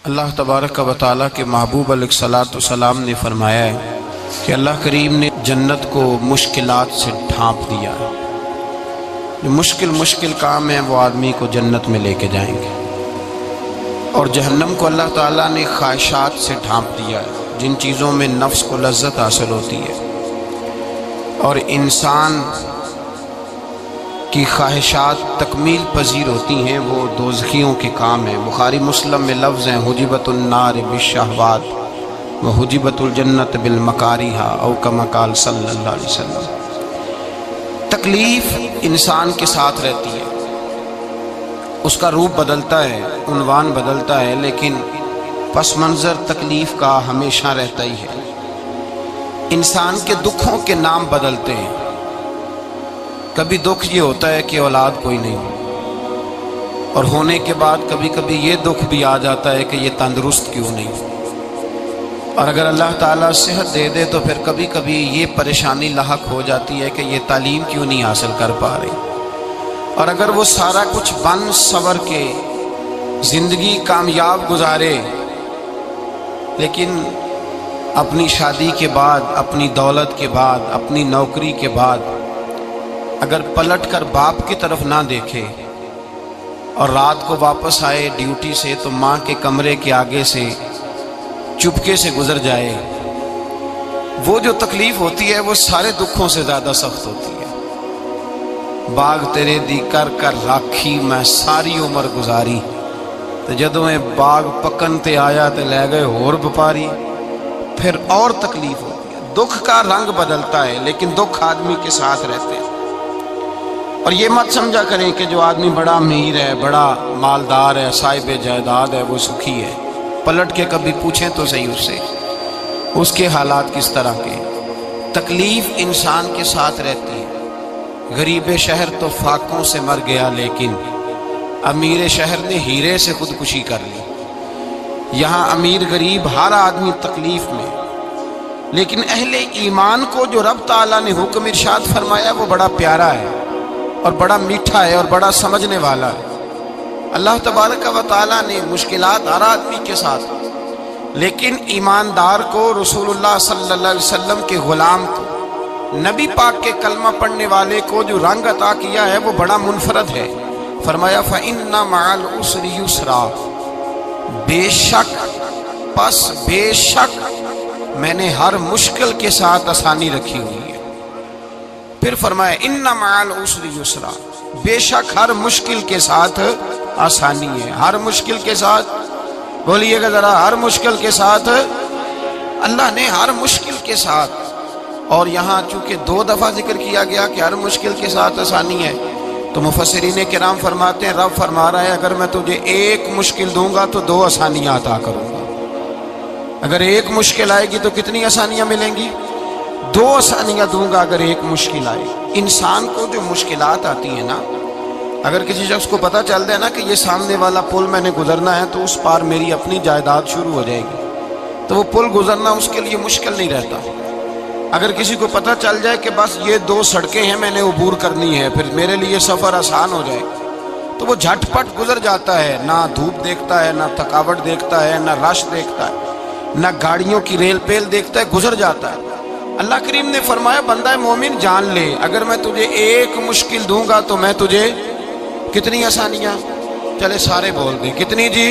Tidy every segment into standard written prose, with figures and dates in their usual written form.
اللہ تبارک و تعالیٰ کے محبوب علیہ الصلوۃ والسلام نے فرمایا ہے کہ اللہ کریم نے جنت کو مشکلات سے ڈھانپ دیا ہے۔ جو مشکل کام ہیں وہ آدمی کو جنت میں لے کے جائیں گے، اور جہنم کو اللہ تعالیٰ نے خواہشات سے ڈھانپ دیا ہے، جن چیزوں میں نفس کو لذت حاصل ہوتی ہے، اور انسان کی خواہشات تکمیل پذیر ہوتی ہیں، وہ دوزخیوں کے کام ہیں۔ بخاری مسلم میں لفظ ہیں حجبت النار بالشہوات وحجبت الجنت بالمکاریہ او کما قال صلی اللہ علیہ وسلم۔ تکلیف انسان کے ساتھ رہتی ہے، اس کا روپ بدلتا ہے، عنوان بدلتا ہے، لیکن پس منظر تکلیف کا ہمیشہ رہتا ہی ہے۔ انسان کے دکھوں کے نام بدلتے ہیں۔ کبھی دکھ یہ ہوتا ہے کہ اولاد کوئی نہیں، اور ہونے کے بعد کبھی کبھی یہ دکھ بھی آ جاتا ہے کہ یہ تندرست کیوں نہیں، اور اگر اللہ تعالیٰ صحت دے دے تو پھر کبھی کبھی یہ پریشانی لاحق ہو جاتی ہے کہ یہ تعلیم کیوں نہیں حاصل کر پا رہی، اور اگر وہ سارا کچھ بن سور کے زندگی کامیاب گزارے، لیکن اپنی شادی کے بعد، اپنی دولت کے بعد، اپنی نوکری کے بعد اگر پلٹ کر باپ کی طرف نہ دیکھے اور رات کو واپس آئے ڈیوٹی سے تو ماں کے کمرے کے آگے سے چپکے سے گزر جائے، وہ جو تکلیف ہوتی ہے وہ سارے دکھوں سے زیادہ سخت ہوتی ہے۔ باغ تیرے دی کر کر راکھی میں ساری عمر گزاری، تو جدوں میں باغ پکن تے آیا تے لے گئے اور بپاری، پھر اور تکلیف ہوتی ہے۔ دکھ کا رنگ بدلتا ہے، لیکن دکھ آدمی کے ساتھ رہتے ہیں۔ اور یہ مت سمجھا کریں کہ جو آدمی بڑا امیر ہے، بڑا مالدار ہے، صاحب جائیداد ہے، وہ سکھی ہے۔ پلٹ کے کبھی پوچھیں تو صحیح اس سے، اس کے حالات کس طرح کے۔ تکلیف انسان کے ساتھ رہتی ہے۔ غریب شہر تو فاقوں سے مر گیا، لیکن امیر شہر نے ہیرے سے خودکشی کر لی۔ یہاں امیر غریب ہر آدمی تکلیف میں، لیکن اہل ایمان کو جو رب تعالیٰ نے حکم ارشاد فرمایا وہ بڑا پیارا ہے، اور بڑا میٹھا ہے، اور بڑا سمجھنے والا ہے۔ اللہ تبارک و تعالیٰ نے مشکلات ہر آدمی کے ساتھ، لیکن ایماندار کو، رسول اللہ صلی اللہ علیہ وسلم کے غلام کو، نبی پاک کے کلمہ پڑھنے والے کو جو رنگ عطا کیا ہے وہ بڑا منفرد ہے۔ فرمایا فَإِنَّ مَعَ الْعُسْرِ يُسْرًا، بے شک میں نے ہر مشکل کے ساتھ آسانی رکھی ہوئی ہے۔ پھر فرمایا اِنَّ مَعَ الْعُسْرِ يُسْرًا، بے شک ہر مشکل کے ساتھ آسانی ہے۔ ہر مشکل کے ساتھ، بولیے گا ذرا، ہر مشکل کے ساتھ، اللہ نے ہر مشکل کے ساتھ۔ اور یہاں چونکہ 2 دفعہ ذکر کیا گیا کہ ہر مشکل کے ساتھ آسانی ہے، تو مفسرین کرام فرماتے ہیں رب فرما رہا ہے اگر میں تجھے ایک مشکل دوں گا تو 2 آسانیاں عطا کروں گا۔ اگر ایک مشکل آئے گی تو کتنی آسانیاں ملیں گی؟ 2 آسانیاں دوں گا اگر ایک مشکل آئے۔ انسان کو جو مشکلات آتی ہیں نا، اگر کسی شخص کو پتہ چل جائے نا کہ یہ سامنے والا پل میں نے گزرنا ہے تو اس پار میری اپنی جائیداد شروع ہو جائے گی، تو وہ پل گزرنا اس کے لیے مشکل نہیں رہتا۔ اگر کسی کو پتہ چل جائے کہ بس یہ 2 سڑکیں ہیں میں نے عبور کرنی ہے، پھر میرے لیے سفر آسان ہو جائے، تو وہ جھٹ پٹ گزر جاتا ہے، نہ دھوپ دیکھتا ہے، نہ تھکاوٹ دیکھتا ہے، نہ رش دیکھتا ہے، نہ گاڑیوں کی ریل پیل دیکھتا ہے، گزر جاتا ہے۔ اللہ کریم نے فرمایا بندہ مومن جان لے اگر میں تجھے ایک مشکل دوں گا تو میں تجھے کتنی آسانیاں، چلے سارے بول دیں کتنی جی،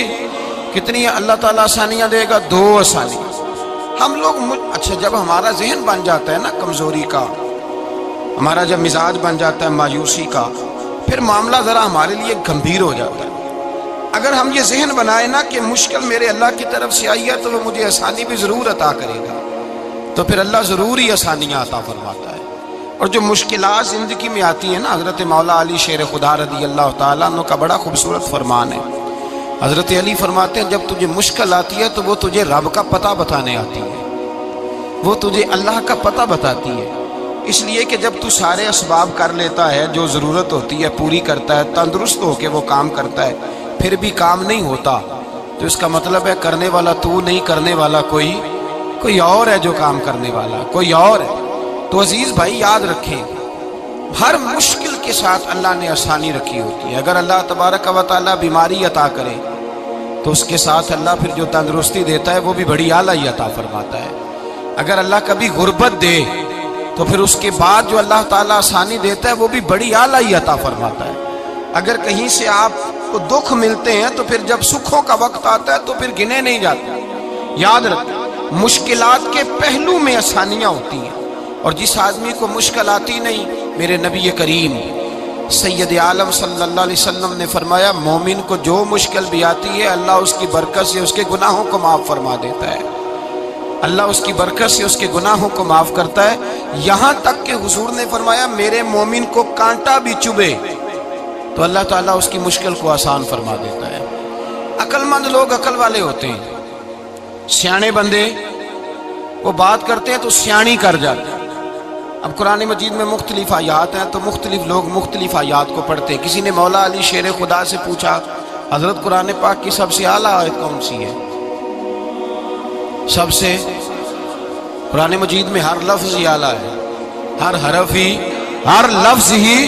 کتنی اللہ تعالیٰ آسانیاں دے گا؟ 2 آسانیاں۔ ہم لوگ اچھا جب ہمارا ذہن بن جاتا ہے نا کمزوری کا، ہمارا جب مزاج بن جاتا ہے مایوسی کا، پھر معاملہ ذرا ہمارے لیے گمبھیر ہو جاتا ہے۔ اگر ہم یہ ذہن بنائیں نا کہ مشکل میرے اللہ کی طرف سے آئی ہے تو وہ مجھے آسانی بھی ضرور عطا کرے گا، تو پھر اللہ ضرور ہی آسانیاں عطا فرماتا ہے۔ اور جو مشکلات زندگی میں آتی ہیں نا، حضرت مولا علی شیر خدا رضی اللہ تعالیٰ عنہ کا بڑا خوبصورت فرمان ہے۔ حضرت علی فرماتے ہیں جب تجھے مشکل آتی ہے تو وہ تجھے رب کا پتہ بتانے آتی ہے، وہ تجھے اللہ کا پتہ بتاتی ہے۔ اس لیے کہ جب تو سارے اسباب کر لیتا ہے، جو ضرورت ہوتی ہے پوری کرتا ہے، تندرست ہو کے وہ کام کرتا ہے، پھر بھی کام نہیں ہوتا، تو اس کا مطلب ہے کرنے والا تو نہیں، کرنے والا کوئی اور ہے جو کام کرنے والا، کوئی اور ہے۔ تو عزیز بھائی یاد رکھیں ہر مشکل کے ساتھ اللہ نے آسانی رکھی ہوتی ہے۔ اگر اللہ تبارک و تعالیٰ بیماری عطا کرے تو اس کے ساتھ اللہ پھر جو تندرستی دیتا ہے وہ بھی بڑی اعلیٰ عطا فرماتا ہے۔ اگر اللہ کبھی غربت دے تو پھر اس کے بعد جو اللہ تعالیٰ آسانی دیتا ہے وہ بھی بڑی اعلیٰ عطا فرماتا ہے۔ اگر کہیں سے آپ کو دکھ ملتے ہیں تو پھر جب سکھوں کا وقت آتا ہے تو پھر گنے نہیں جاتے۔ یاد رکھیں، مشکلات کے پہلو میں آسانیاں ہوتی ہیں، اور جس آدمی کو مشکل آتی نہیں، میرے نبی کریم سید عالم صلی اللہ علیہ وسلم نے فرمایا مومن کو جو مشکل بھی آتی ہے اللہ اس کی برکت سے اس کے گناہوں کو معاف فرما دیتا ہے۔ اللہ اس کی برکت سے اس کے گناہوں کو معاف کرتا ہے، یہاں تک کہ حضور نے فرمایا میرے مومن کو کانٹا بھی چبھے تو اللہ تعالیٰ اس کی مشکل کو آسان فرما دیتا ہے۔ عقل مند لوگ عقل والے ہوتے ہیں، سیانے بندے وہ بات کرتے ہیں تو سیانی کر جاتے ہیں۔ اب قرآن مجید میں مختلف آیات ہیں تو مختلف لوگ مختلف آیات کو پڑھتے ہیں۔ کسی نے مولا علی شیر خدا سے پوچھا حضرت قرآن پاک کی سب سے اعلیٰ آیت کون سی ہے؟ سب سے قرآن مجید میں ہر لفظ ہی اعلیٰ ہے، ہر حرف ہی، ہر لفظ ہی،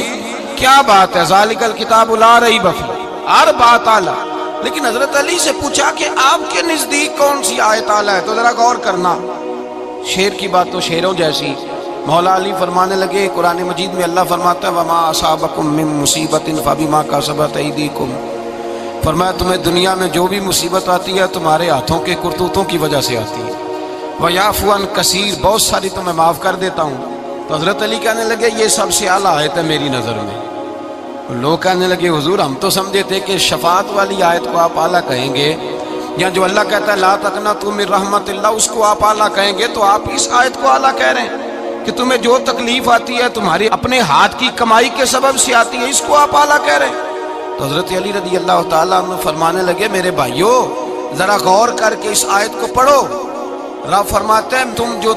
کیا بات ہے، ذالک الکتاب لا ریب فیہ، ہر بات اعلیٰ۔ لیکن حضرت علی سے پوچھا کہ آپ کے نزدیک کون سی آیت اعلیٰ ہے، تو ذرا غور کرنا، شیر کی بات تو شیروں جیسی۔ مولا علی فرمانے لگے قرآن مجید میں اللہ فرماتا ہے وَمَا أَصَابَكُم مِّن مُّصِيبَةٍ فَبِمَا كَسَبَتْ أَيْدِيكُمْ، فرمایا تمہیں دنیا میں جو بھی مصیبت آتی ہے تمہارے ہاتھوں کے کرتوتوں کی وجہ سے آتی ہے، وَيَعْفُو عَن كَثِيرٍ، بہت ساری تو میں معاف کر دیتا ہوں۔ تو حضرت علی کہنے لگے یہ سب سے اعلیٰ آیت ہے میری نظر میں۔ لوگ کہنے لگے حضور ہم تو سمجھے تھے کہ شفاعت والی آیت کو آپ اعلیٰ کہیں گے، یا جو اللہ کہتا ہے لا تقنطوا من رحمت اللہ اس کو آپ اعلیٰ کہیں گے، تو آپ اس آیت کو اعلیٰ کہہ رہے ہیں کہ تمہیں جو تکلیف آتی ہے تمہاری اپنے ہاتھ کی کمائی کے سبب سے آتی ہے، اس کو آپ اعلیٰ کہہ رہے ہیں۔ تو حضرت علی رضی اللہ تعالیٰ عنہ فرمانے لگے میرے بھائیو ذرا غور کر کے اس آیت کو پڑھو۔ رب فرماتے ہیں تم جو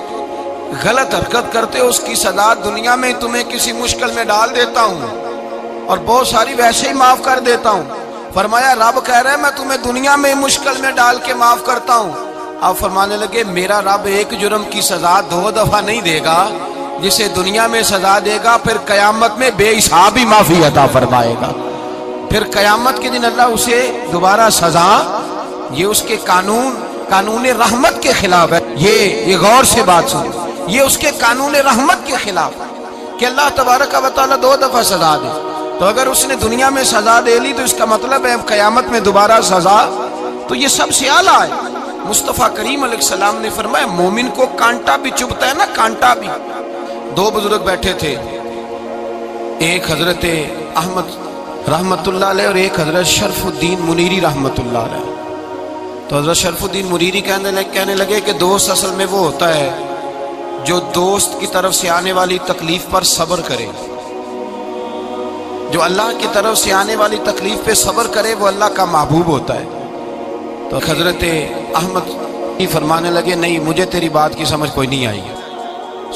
غلط حرکت کرتے ہو اس کی سزا دنیا میں تمہیں کسی مشکل میں ڈال دیتا ہوں اور بہت ساری ویسے ہی معاف کر دیتا ہوں۔ فرمایا رب کہہ رہے ہیں میں تمہیں دنیا میں مشکل میں ڈال کے معاف کرتا ہوں۔ آپ فرمانے لگے میرا رب ایک جرم کی سزا 2 دفعہ نہیں دے گا، جسے دنیا میں سزا دے گا پھر قیامت میں بے حساب ہی معافی عطا فرمائے گا۔ پھر قیامت کے دن اللہ اسے دوبارہ سزا، یہ اس کے قانون رحمت کے خلاف ہے، یہ غور سے بات سن، یہ اس کے قانون رحمت کے خلاف ہے کہ اللہ تبارک و تعالیٰ 2 دفعہ سزا دے۔ تو اگر اس نے دنیا میں سزا دے لی تو اس کا مطلب ہے قیامت میں دوبارہ سزا، تو یہ سب سے اعلیٰ ہے۔ مصطفیٰ کریم علیہ السلام نے فرمایا مومن کو کانٹا بھی چبھتا ہے نا، کانٹا بھی۔ 2 بزرگ بیٹھے تھے، ایک حضرت احمد رحمت اللہ علیہ اور ایک حضرت شرف الدین منیری رحمت اللہ علیہ۔ تو حضرت شرف الدین منیری کہنے لگے کہ دوست اصل میں وہ ہوتا ہے جو دوست کی طرف سے آنے والی تکلیف پر صبر کرے، جو اللہ کی طرف سے آنے والی تکلیف پہ صبر کرے وہ اللہ کا محبوب ہوتا ہے۔ تو حضرت احمد فرمانے لگے نہیں مجھے تیری بات کی سمجھ کوئی نہیں آئی،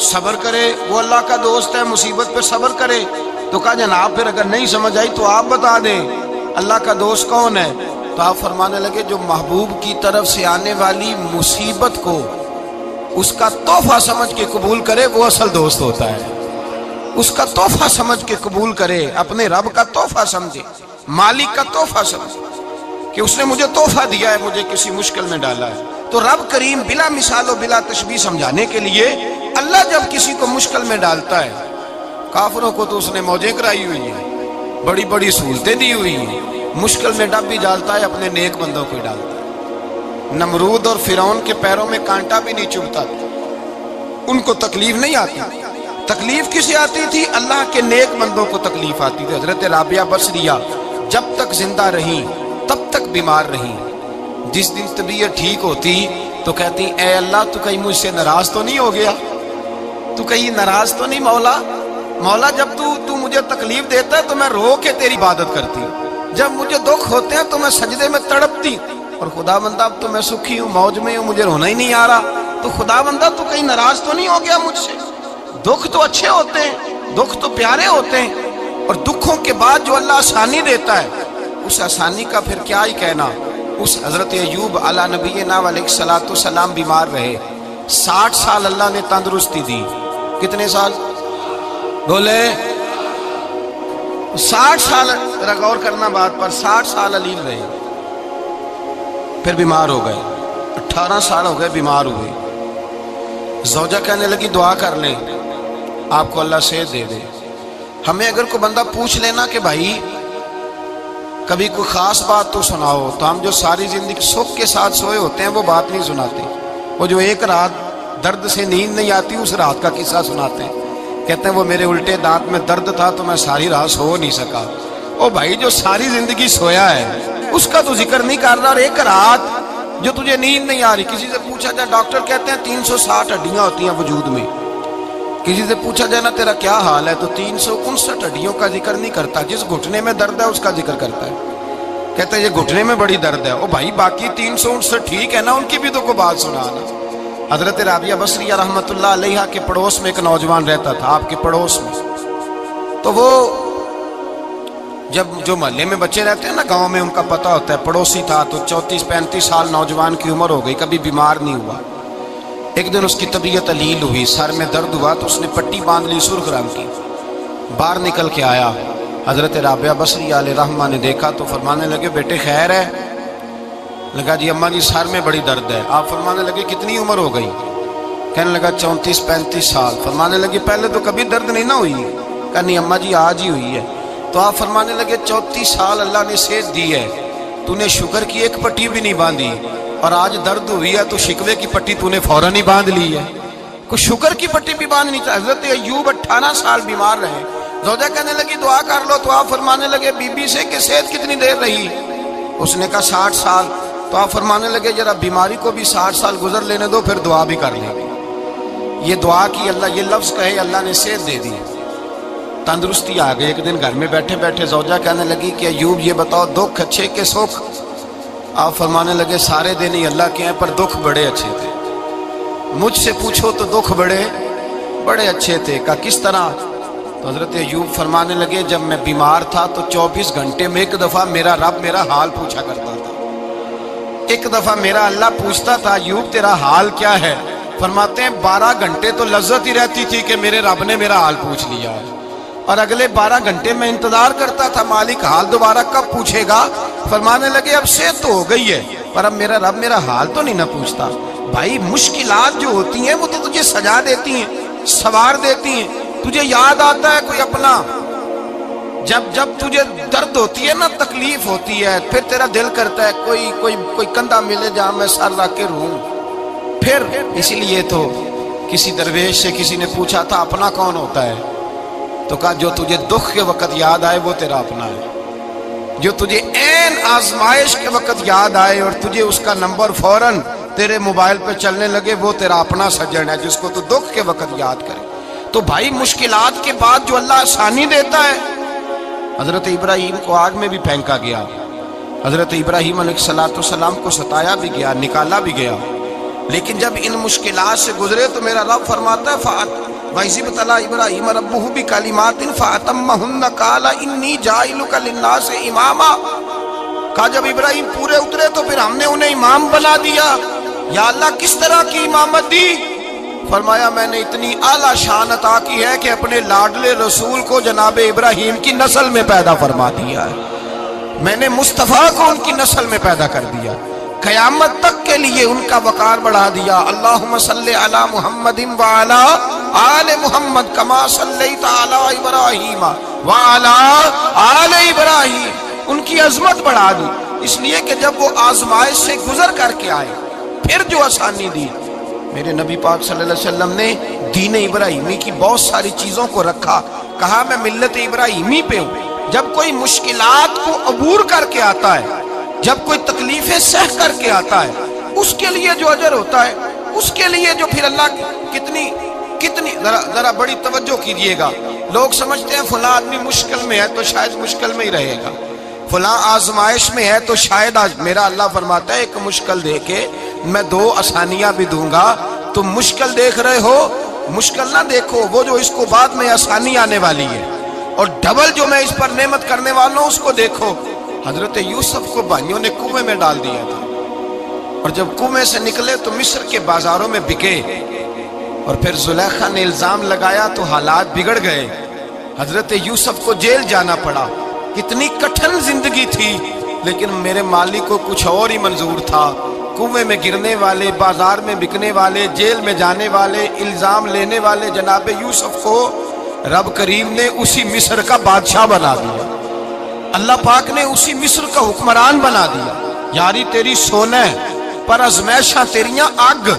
صبر کرے وہ اللہ کا دوست ہے، مصیبت پہ صبر کرے۔ تو کہا جناب پھر اگر نہیں سمجھ آئی تو آپ بتا دیں اللہ کا دوست کون ہے؟ تو آپ فرمانے لگے جو محبوب کی طرف سے آنے والی مصیبت کو اس کا تحفہ سمجھ کے قبول کرے وہ اصل دوست ہوتا ہے۔ اس کا تحفہ سمجھ کے قبول کرے، اپنے رب کا تحفہ سمجھے، مالک کا تحفہ سمجھے کہ اس نے مجھے تحفہ دیا ہے، مجھے کسی مشکل میں ڈالا ہے۔ تو رب کریم بلا مثال و بلا تشبیہ سمجھانے کے لیے اللہ جب کسی کو مشکل میں ڈالتا ہے، کافروں کو تو اس نے موجیں کرائی ہوئی ہیں، بڑی بڑی سہولتیں دی ہوئی ہیں، مشکل میں ڈب بھی ڈالتا ہے، اپنے نیک بندوں کو ہی ڈالتا ہے۔ نمرود اور فرعون کے پیروں میں کانٹا بھی نہیں چبھتا، ان کو تکلیف نہیں آتی۔ تکلیف کسے آتی تھی؟ اللہ کے نیک بندوں کو تکلیف آتی تھی۔ حضرت رابعہ بصریہ جب تک زندہ رہی تب تک بیمار رہی، جس دن طبیعت ٹھیک ہوتی تو کہتی اے اللہ تو کہیں مجھ سے ناراض تو نہیں ہو گیا، تو کہیں ناراض تو نہیں مولا جب تو مجھے تکلیف دیتا ہے تو میں رو کے تیری عبادت کرتی ہوں، جب مجھے دکھ ہوتے ہیں تو میں سجدے میں تڑپتی اور خدا بندہ اب تو میں سکھی ہوں، موج میں ہوں، مجھے رونا ہی نہیں آ رہا، تو خدا بندہ تو کہیں ناراض تو نہیں ہو گیا مجھ سے؟ دکھ تو اچھے ہوتے ہیں، دکھ تو پیارے ہوتے ہیں، اور دکھوں کے بعد جو اللہ آسانی دیتا ہے اس آسانی کا پھر کیا ہی کہنا۔ اس حضرت ایوب علی نبینا علیہ الصلوۃ والسلام بیمار رہے، 60 سال اللہ نے تندرستی دی۔ کتنے سال بولے؟ 60 سال، غور کرنا بات پر، 60 سال علیل رہے، پھر بیمار ہو گئے، 18 سال ہو گئے بیمار ہوئے۔ زوجہ کہنے لگی دعا کر لیں آپ کو اللہ صحت دے دے۔ ہمیں اگر کوئی بندہ پوچھ لینا کہ بھائی کبھی کوئی خاص بات تو سناؤ، تو ہم جو ساری زندگی سکھ کے ساتھ سوئے ہوتے ہیں وہ بات نہیں سناتے، وہ جو ایک رات درد سے نیند نہیں آتی اس رات کا قصہ سناتے ہیں، کہتے ہیں وہ میرے الٹے دانت میں درد تھا تو میں ساری رات سو نہیں سکا۔ او بھائی جو ساری زندگی سویا ہے اس کا تو ذکر نہیں کر رہا، اور ایک رات جو تجھے نیند نہیں آ رہی۔ کسی سے پوچھا جائے، ڈاکٹر کہتے ہیں 360 ہڈیاں ہوتی ہیں وجود میں، کسی سے پوچھا جائے نا تیرا کیا حال ہے تو 359 ہڈیوں کا ذکر نہیں کرتا، جس گھٹنے میں درد ہے اس کا ذکر کرتا ہے، کہتا ہے یہ گھٹنے میں بڑی درد ہے۔ او بھائی باقی 359 ٹھیک ہے نا، ان کی بھی تو کوئی بات سنانا۔ حضرت رابعہ بصریہ رحمۃ اللہ علیہ کے پڑوس میں ایک نوجوان رہتا تھا، آپ کے پڑوس میں، تو وہ جب جو محلے میں بچے رہتے ہیں نا گاؤں میں ان کا پتہ ہوتا ہے، پڑوسی تھا تو 34-35 سال نوجوان کی عمر ہو گئی، کبھی بیمار نہیں ہوا۔ ایک دن اس کی طبیعت علیل ہوئی، سر میں درد ہوا تو اس نے پٹی باندھ لی سرخ رنگ کی، باہر نکل کے آیا، حضرت رابعہ بصریہ علیہ رحمہ نے دیکھا تو فرمانے لگے بیٹے خیر ہے؟ لگا جی اماں جی سر میں بڑی درد ہے۔ آپ فرمانے لگے کتنی عمر ہو گئی؟ کہنے لگا 34-35 سال۔ فرمانے لگے پہلے تو کبھی درد نہیں نہ ہوئی؟ کہا نہیں اماں جی آج ہی ہوئی ہے۔ تو آپ فرمانے لگے 34 سال اللہ نے صحت دی ہے، تو نے شکر کی ایک پٹی بھی نہیں باندھی، اور آج درد ہوئی ہے تو شکوے کی پٹی تو نے فوراً ہی باندھ لی ہے، کوئی شکر کی پٹی بھی باندھنی چاہیے۔ حضرت ایوب 18 سال بیمار رہے، زوجہ کہنے لگی دعا کر لو، تو آپ فرمانے لگے بی بی سے کہ صحت کتنی دیر رہی؟ اس نے کہا 60 سال۔ تو آپ فرمانے لگے ذرا بیماری کو بھی 60 سال گزر لینے دو پھر دعا بھی کر لیں گے۔ یہ دعا کی، اللہ یہ لفظ کہے اللہ نے صحت دے دی، تندرستی آ گئی۔ ایک دن گھر میں بیٹھے بیٹھے زوجہ کہنے لگی کہ ایوب یہ بتاؤ دکھ اچھے کہ سکھ؟ آپ فرمانے لگے سارے دن ہی اللہ کے ہیں پر دکھ بڑے اچھے تھے، مجھ سے پوچھو تو دکھ بڑے اچھے تھے۔ کہا کس طرح؟ تو حضرت ایوب فرمانے لگے جب میں بیمار تھا تو 24 گھنٹے میں ایک دفعہ میرا رب میرا حال پوچھا کرتا تھا، ایک دفعہ میرا اللہ پوچھتا تھا ایوب تیرا حال کیا ہے؟ فرماتے ہیں 12 گھنٹے تو لذت ہی رہتی تھی کہ میرے رب نے میرا حال پوچھ لیا، اور اگلے 12 گھنٹے میں انتظار کرتا تھا مالک حال دوبارہ کب پوچھے گا۔ فرمانے لگے اب صحت تو ہو گئی ہے پر اب میرا رب میرا حال تو نہیں نہ پوچھتا۔ بھائی مشکلات جو ہوتی ہیں وہ تو تجھے سجا دیتی ہیں، سوار دیتی ہیں، تجھے یاد آتا ہے کوئی اپنا، جب تجھے درد ہوتی ہے نا تکلیف ہوتی ہے پھر تیرا دل کرتا ہے کوئی کندھا ملے جہاں میں سر رکھ کے رہوں۔ پھر اسی لیے تو کسی درویش سے کسی نے پوچھا تھا اپنا کون ہوتا ہے؟ تو کہا جو تجھے دکھ کے وقت یاد آئے وہ تیرا اپنا ہے، جو تجھے عین آزمائش کے وقت یاد آئے اور تجھے اس کا نمبر فوراً تیرے موبائل پہ چلنے لگے وہ تیرا اپنا سجن ہے جس کو تو دکھ کے وقت یاد کرے۔ تو بھائی مشکلات کے بعد جو اللہ آسانی دیتا ہے، حضرت ابراہیم کو آگ میں بھی پھینکا گیا، حضرت ابراہیم علیہ السلام کو ستایا بھی گیا، نکالا بھی گیا، لیکن جب ان مشکلات سے گزرے تو میرا رب فرماتا ہے وَإِذِ ابْتَلَىٰ إِبْرَاهِيمَ رَبُّهُ بِكَلِمَاتٍ فَأَتَمَّهُنَّ قَالَ إِنِّي جَاعِلُكَ لِلنَّاسِ إِمَامًا۔ کہا جب ابراہیم پورے اترے تو پھر ہم نے انہیں امام بنا دیا۔ یا اللہ کس طرح کی امامت دی؟ فرمایا میں نے اتنی اعلیٰ شان عطا کی ہے کہ اپنے لاڈلے رسول کو جناب ابراہیم کی نسل میں پیدا فرما دیا ہے، میں نے مصطفیٰ کو ان کی نسل میں پیدا کر دیا، قیامت تک کے لیے ان کا وقار بڑھا دیا۔ اللہم صلی علی محمد وعلی آل محمد کما صلیت علی ابراہیم وعلی آل ابراہیم، ان کی عظمت بڑھا دی، اس لیے کہ جب وہ آزمائش سے گزر کر کے آئے پھر جو آسانی دی۔ میرے نبی پاک صلی اللہ علیہ وسلم نے دین ابراہیمی کی بہت ساری چیزوں کو رکھا، کہا میں ملت ابراہیمی پہ ہوں۔ جب کوئی مشکلات کو عبور کر کے آتا ہے، جب کوئی تکلیفیں سہ کر کے آتا ہے، اس کے لیے جو اجر ہوتا ہے، اس کے لیے جو پھر اللہ کتنی ذرا بڑی توجہ کیجئے گا۔ لوگ سمجھتے ہیں فلاں آدمی مشکل میں ہے تو شاید مشکل میں ہی رہے گا، فلاں آزمائش میں ہے تو شاید میرا اللہ فرماتا ہے ایک مشکل دے کے میں 2 آسانیاں بھی دوں گا۔ تم مشکل دیکھ رہے ہو، مشکل نہ دیکھو، وہ جو اس کو بعد میں آسانی آنے والی ہے، اور ڈبل جو میں اس پر نعمت کرنے والا ہوں اس کو دیکھو۔ حضرت یوسف کو بھائیوں نے کنویں میں ڈال دیا تھا، اور جب کنویں سے نکلے تو مصر کے بازاروں میں بکے، اور پھر زلیخا نے الزام لگایا تو حالات بگڑ گئے، حضرت یوسف کو جیل جانا پڑا۔ کتنی کٹھن زندگی تھی، لیکن میرے مالک کو کچھ اور ہی منظور تھا۔ کنویں میں گرنے والے، بازار میں بکنے والے، جیل میں جانے والے، الزام لینے والے جناب یوسف کو رب کریم نے اسی مصر کا بادشاہ بنا دیا۔ اللہ پاک نے اسی مصر کا حکمران بنا دیا۔ یاری تیری سونا پر ازمیشاں تیریاں اگ،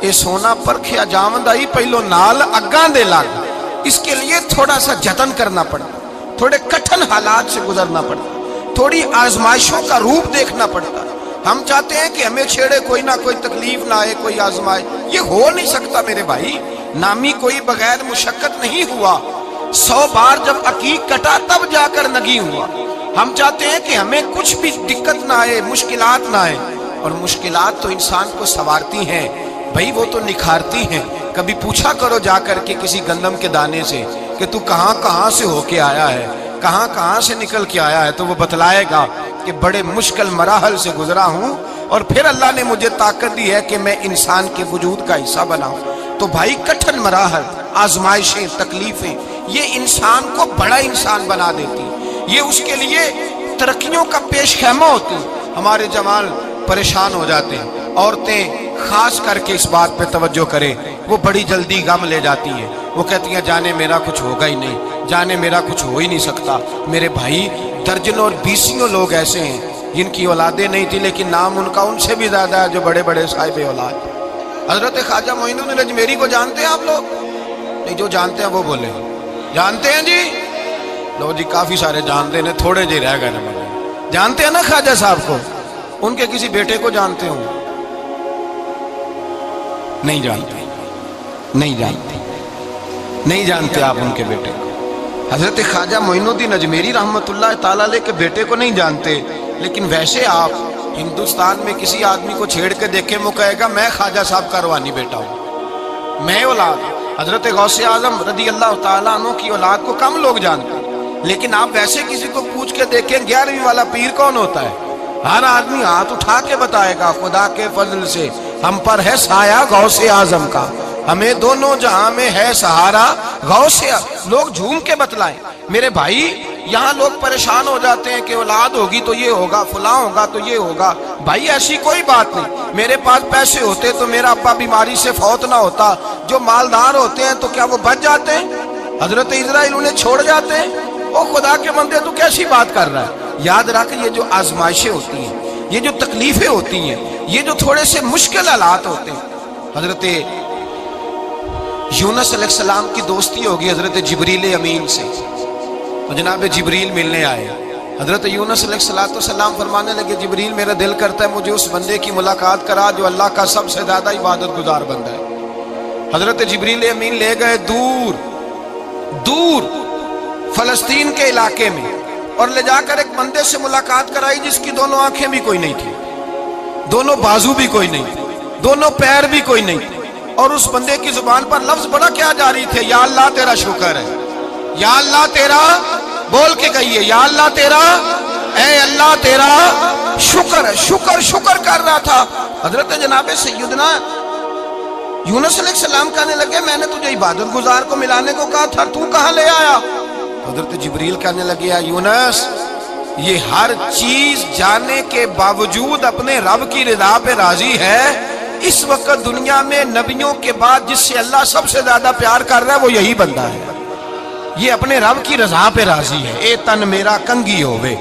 اے سونا پرکھیا جاوندائی پہلو نال اگاں دے لگ۔ اس کے لیے تھوڑا سا جتن کرنا پڑتا، تھوڑے کٹھن حالات سے گزرنا پڑتا، تھوڑی آزمائشوں کا روپ دیکھنا پڑتا۔ ہم چاہتے ہیں کہ ہمیں چھیڑے کوئی نہ کوئی تکلیف نہ آئے، کوئی آزمائش، یہ ہو نہیں سکتا میرے بھائی۔ نامی کوئی بغیر مشقت نہیں ہوا، 100 بار جب عقیق کٹا تب جا کر نگی ہوا۔ ہم چاہتے ہیں کہ ہمیں کچھ بھی دقت نہ آئے، مشکلات نہ آئے، اور مشکلات تو انسان کو سنوارتی ہیں بھائی، وہ تو نکھارتی ہیں۔ کبھی پوچھا کرو جا کر کے کسی گندم کے دانے سے کہ تو کہاں کہاں سے ہو کے آیا ہے، کہاں کہاں سے نکل کے آیا ہے، تو وہ بتلائے گا کہ بڑے مشکل مراحل سے گزرا ہوں، اور پھر اللہ نے مجھے طاقت دی ہے کہ میں انسان کے وجود کا حصہ بناؤں۔ تو بھائی کٹھن مراحل، آزمائشیں، تکلیفیں، یہ انسان کو بڑا انسان بنا دیتی، یہ اس کے لیے ترقیوں کا پیش خیمہ ہوتی۔ ہمارے جوان پریشان ہو جاتے ہیں، عورتیں خاص کر کے اس بات پہ توجہ کریں، وہ بڑی جلدی غم لے جاتی ہیں، وہ کہتی ہیں جانے میرا کچھ ہوگا ہی نہیں، جانے میرا کچھ ہو ہی نہیں سکتا۔ میرے بھائی درجنوں اور بیسیوں لوگ ایسے ہیں جن کی اولادیں نہیں تھی، لیکن نام ان کا ان سے بھی زیادہ ہے جو بڑے بڑے صاحب اولاد۔ حضرت خواجہ معین الدین اجمیری کو جانتے ہیں آپ لوگ؟ نہیں، جو جانتے ہیں وہ بولے جانتے ہیں جی؟ لو جی، کافی سارے جانتے ہیں، تھوڑے جی رہ گئے نا۔ جانتے ہیں نا خواجہ صاحب کو؟ ان کے کسی بیٹے کو جانتے ہوں؟ نہیں جانتے، نہیں جانتے، نہیں جانتے آپ ان کے بیٹے کو۔ حضرت خواجہ معین الدین اجمیری رحمۃ اللہ تعالیٰ علیہ کے بیٹے کو نہیں جانتے، لیکن ویسے آپ ہندوستان میں کسی آدمی کو چھیڑ کے دیکھیں، وہ کہے گا میں خواجہ صاحب کا روحانی بیٹا ہوں، میں اولاد۔ حضرت غوث اعظم رضی اللہ تعالیٰ عنہ کی اولاد کو کم لوگ جانتے ہیں، لیکن آپ ویسے کسی کو پوچھ کے دیکھیں 11ویں والا پیر کون ہوتا ہے، ہر آدمی ہاتھ اٹھا کے بتائے گا خدا کے فضل سے ہم پر ہے سایہ غوث اعظم کا، ہمیں دونوں جہاں میں ہے سہارا غوث۔ لوگ جھوم کے بتلائیں۔ میرے بھائی یہاں لوگ پریشان ہو جاتے ہیں کہ اولاد ہوگی تو یہ ہوگا، فلاں ہوگا تو یہ ہوگا۔ بھائی ایسی کوئی بات نہیں۔ میرے پاس پیسے ہوتے تو میرا ابا بیماری سے فوت نہ ہوتا۔ جو مالدار ہوتے ہیں تو کیا وہ بچ جاتے ہیں؟ حضرت اسرائیل انہیں چھوڑ جاتے ہیں؟ او خدا کے بندے تو کیسی بات کر رہا ہے؟ یاد رکھ، یہ جو آزمائشیں ہوتی ہیں، یہ جو تکلیفیں ہوتی ہیں، یہ جو تھوڑے سے مشکل حالات ہوتے ہیں۔ حضرت یونس علیہ السلام کی دوستی ہوگی حضرت جبریل امین سے، تو جناب جبریل ملنے آئے۔ حضرت یونس علیہ السلام فرمانے لگے جبریل میرا دل کرتا ہے مجھے اس بندے کی ملاقات کرا جو اللہ کا سب سے زیادہ عبادت گزار بندہ ہے۔ حضرت جبریل امین لے گئے دور دور فلسطین کے علاقے میں، اور لے جا کر ایک بندے سے ملاقات کرائی جس کی دونوں آنکھیں بھی کوئی نہیں تھی، دونوں بازو بھی کوئی نہیں تھی، دونوں پیر بھی کوئی نہیں تھی، اور اس بندے کی زبان پر لفظ بڑا کیا جاری تھے، یا اللہ تیرا شکر ہے، یا اللہ تیرا، بول کے کہیے یا اللہ تیرا، اے اللہ تیرا شکر ہے۔ شکر شکر کر رہا تھا۔ حضرت جناب سیدنا یونس علیہ السلام کہنے لگے میں نے تجھے عبادت گزار کو ملانے کو کہا تھا، تو کہاں لے آیا؟ حضرت جبریل کہنے لگے یا یونس، یہ ہر چیز جانے کے باوجود اپنے رب کی رضا پہ راضی ہے۔ اس وقت دنیا میں نبیوں کے بعد جس سے اللہ سب سے زیادہ پیار کر رہا ہے وہ یہی بندہ ہے، یہ اپنے رب کی رضا پہ راضی ہے۔ اے تن میرا کنگی ہووے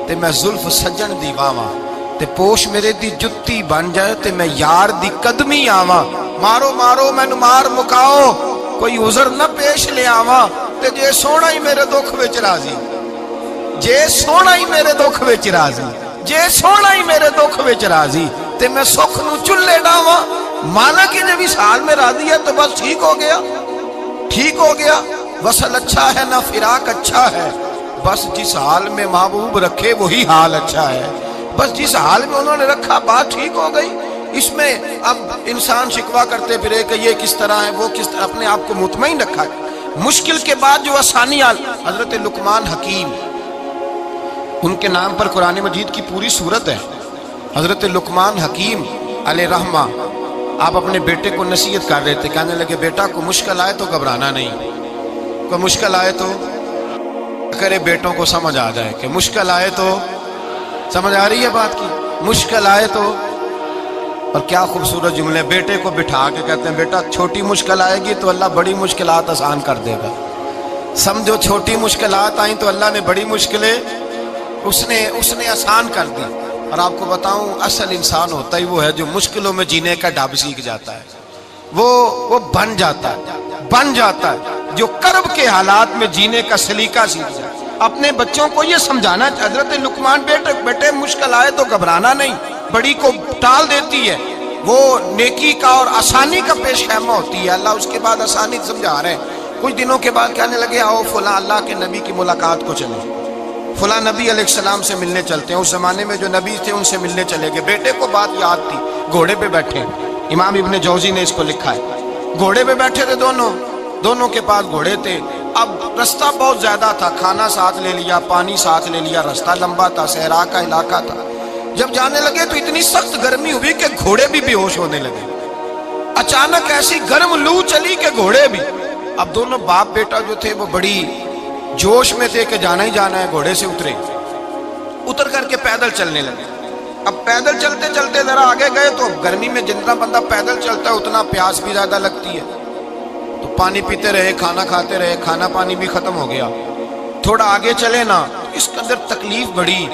تے میں زلف سجن دی واواں، تے پوش میرے دی جتی بن جائے تے میں یار دی قدمی آواں، مارو مارو مینو مار مکاؤ کوئی عذر نہ پیش لے آواں، تے جے سونا ہی میرے دکھ وچ راضی، جے سونا ہی میرے دکھ وچ راضی، جے سونا ہی میرے دکھ وچ راضی، تے میں سکھ نو چلے ڈاواں۔ مانا کہ جب اس حال میں راضی ہے تو بس ٹھیک ہو گیا، ٹھیک ہو گیا۔ وصل اچھا ہے نہ فراق اچھا ہے، بس جس حال میں محبوب رکھے وہی حال اچھا ہے، بس جس حال میں انہوں نے رکھا بات ٹھیک ہو گئی۔ اس میں اب انسان شکوہ کرتے پھرے کہ یہ کس طرح ہے وہ کس طرح، اپنے آپ کو مطمئن رکھا۔ مشکل کے بعد جو آسانی آ، حضرت لقمان حکیم، ان کے نام پر قرآن مجید کی پوری سورت ہے۔ حضرت لقمان حکیم علیہ رحمہ آپ اپنے بیٹے کو نصیحت کر رہے تھے، کہنے لگے بیٹا کو مشکل آئے تو گھبرانا نہیں، کوئی مشکل آئے تو کرے بیٹوں کو سمجھ آ جائے کہ مشکل آئے تو سمجھ آ رہی ہے بات کی؟ مشکل آئے تو، اور کیا خوبصورت جملے، بیٹے کو بٹھا کے کہتے ہیں بیٹا چھوٹی مشکل آئے گی تو اللہ بڑی مشکلات آسان کر دے گا، سمجھو چھوٹی مشکلات آئیں تو اللہ نے بڑی مشکلیں اس نے آسان کر دی۔ اور آپ کو بتاؤں اصل انسان ہوتا ہی وہ ہے جو مشکلوں میں جینے کا ڈھب سیکھ جاتا ہے، وہ بن جاتا ہے جو کرب کے حالات میں جینے کا سلیقہ سیکھ جائے۔ اپنے بچوں کو یہ سمجھانا، حضرت لقمان بیٹے مشکل آئے تو گھبرانا نہیں، بڑی کو ٹال دیتی ہے، وہ نیکی کا اور آسانی کا پیش خیمہ ہوتی ہے، اللہ اس کے بعد آسانی سمجھا رہے ہیں۔ کچھ دنوں کے بعد کہنے لگے آؤ فلاں اللہ کے نبی کی ملاقات کو چلیں، فلاں نبی علیہ السلام سے ملنے چلتے ہیں۔ اس زمانے میں جو نبی تھے ان سے ملنے چلے گئے۔ بیٹے کو بات یاد تھی، گھوڑے پہ بیٹھے، امام ابن جوزی نے اس کو لکھا ہے، گھوڑے پہ بیٹھے تھے دونوں کے پاس گھوڑے تھے۔ اب رستہ بہت زیادہ تھا، کھانا ساتھ لے لیا، پانی ساتھ لے لیا، رستہ لمبا تھا، صحرا کا علاقہ تھا۔ جب جانے لگے تو اتنی سخت گرمی ہوئی کہ گھوڑے بھی بے ہوش ہونے لگے، اچانک ایسی گرم لو چلی کہ گھوڑے بھی۔ اب دونوں باپ بیٹا جو تھے وہ بڑی جوش میں تھے کہ جانا ہی جانا ہے، گھوڑے سے اتر کر کے پیدل چلنے لگے۔ اب پیدل چلتے چلتے ذرا آگے گئے تو گرمی میں جتنا بندہ پیدل چلتا ہے اتنا پیاس بھی زیادہ لگتی ہے، تو پانی پیتے رہے، کھانا کھاتے رہے، کھانا پانی بھی ختم ہو گیا۔ تھوڑا آگے چلے نا، اس کے اندر تکلیف بڑی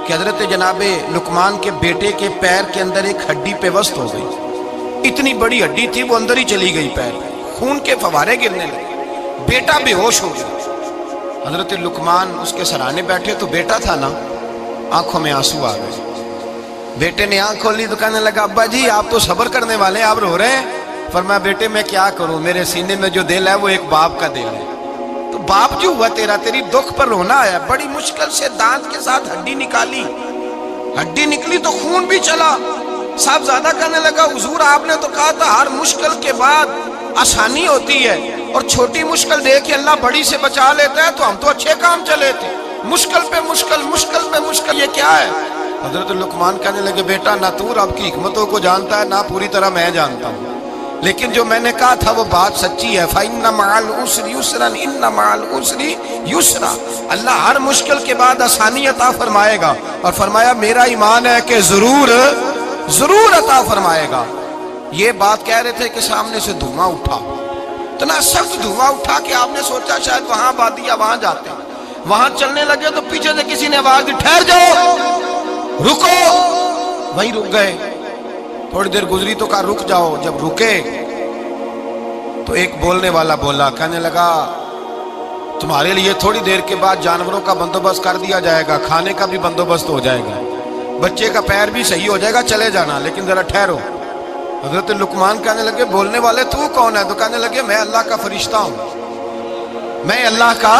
کہ حضرت جناب لقمان کے بیٹے کے پیر کے اندر ایک ہڈی پیوست ہو گئی، اتنی بڑی ہڈی تھی وہ اندر ہی چلی گئی، پیر خون کے فوارے گرنے لگے، بیٹا بے ہوش ہو گیا۔ حضرت لقمان اس کے سرانے بیٹھے تو بیٹا تھا نا، آنکھوں میں آنسو آ گئے۔ بیٹے نے آنکھ کھولی تو کہنے لگا ابا جی آپ تو صبر کرنے والے ہیں، آپ رو رہے ہیں۔ فرمایا بیٹے میں کیا کروں، میرے سینے میں جو دل ہے وہ ایک باپ کا دل ہے، تو باپ جو ہوا تیری دکھ پر رونا آیا۔ بڑی مشکل سے دانت کے ساتھ ہڈی نکالی، ہڈی نکلی تو خون بھی چلا۔ صاحب زیادہ کہنے لگا حضور آپ نے تو کہا تھا ہر مشکل کے بعد آسانی ہوتی ہے، اور چھوٹی مشکل دیکھ کے اللہ بڑی سے بچا لیتا ہے، تو ہم تو اچھے کام چلے تھے، مشکل پہ مشکل، مشکل پہ مشکل، یہ کیا ہے؟ حضرت لقمان کہنے لگے بیٹا نہ تو رب کی حکمتوں کو جانتا ہے، نہ پوری طرح میں جانتا ہوں، لیکن جو میں نے کہا تھا وہ بات سچی ہے۔ فَإِنَّ مَعَ الْعُسْرِ يُسْرًا إِنَّ مَعَ الْعُسْرِ يُسْرًا، اللہ ہر مشکل کے بعد آسانی عطا فرمائے گا، اور فرمایا میرا ایمان ہے کہ ضرور عطا فرمائے گا۔ یہ بات کہہ رہے تھے کہ سامنے سے دھواں اٹھا، اتنا سخت دھواں اٹھا کہ آپ نے سوچا شاید وہاں بادی یا وہاں جاتے ہیں۔ وہاں چلنے لگے تو پیچھے سے کسی نے آواز دی ٹھہر جاؤ، رکو، وہیں رک گئے۔ تھوڑی دیر گزری تو کہا رک جاؤ، جب رکے تو ایک بولنے والا بولا، کہنے لگا تمہارے لیے تھوڑی دیر کے بعد جانوروں کا بندوبست کر دیا جائے گا، کھانے کا بھی بندوبست ہو جائے گا، بچے کا پیر بھی صحیح ہو جائے گا، چلے جانا لیکن ذرا ٹھہرو۔ حضرت لقمان کہنے لگے بولنے والے تو کون ہے؟ تو کہنے لگے میں اللہ کا فرشتہ ہوں، میں اللہ کا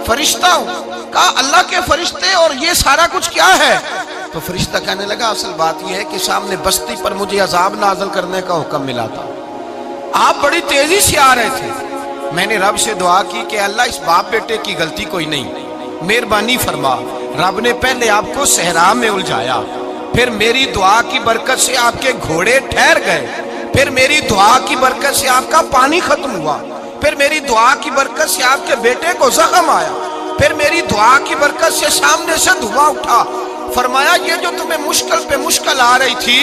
فرشتہ ہوں۔ کہا اللہ کے فرشتے اور یہ سارا کچھ کیا ہے؟ تو فرشتہ کہنے لگا اصل بات یہ ہے کہ سامنے بستی پر مجھے عذاب نازل کرنے کا حکم ملا تھا، آپ بڑی تیزی سے آ رہے تھے، میں نے رب سے دعا کی کہ اللہ اس باپ بیٹے کی غلطی کوئی نہیں، مہربانی فرما۔ رب نے پہلے آپ کو صحرا میں الجھایا، پھر میری دعا کی برکت سے آپ کے گھوڑے ٹھہر گئے، پھر میری دعا کی برکت سے آپ کا پانی ختم ہوا، پھر میری دعا کی برکت سے آپ کے بیٹے کو زخم آیا، پھر میری دعا کی برکت سے سامنے سے دھواں اٹھا۔ فرمایا یہ جو تمہیں مشکل پہ مشکل آ رہی تھی،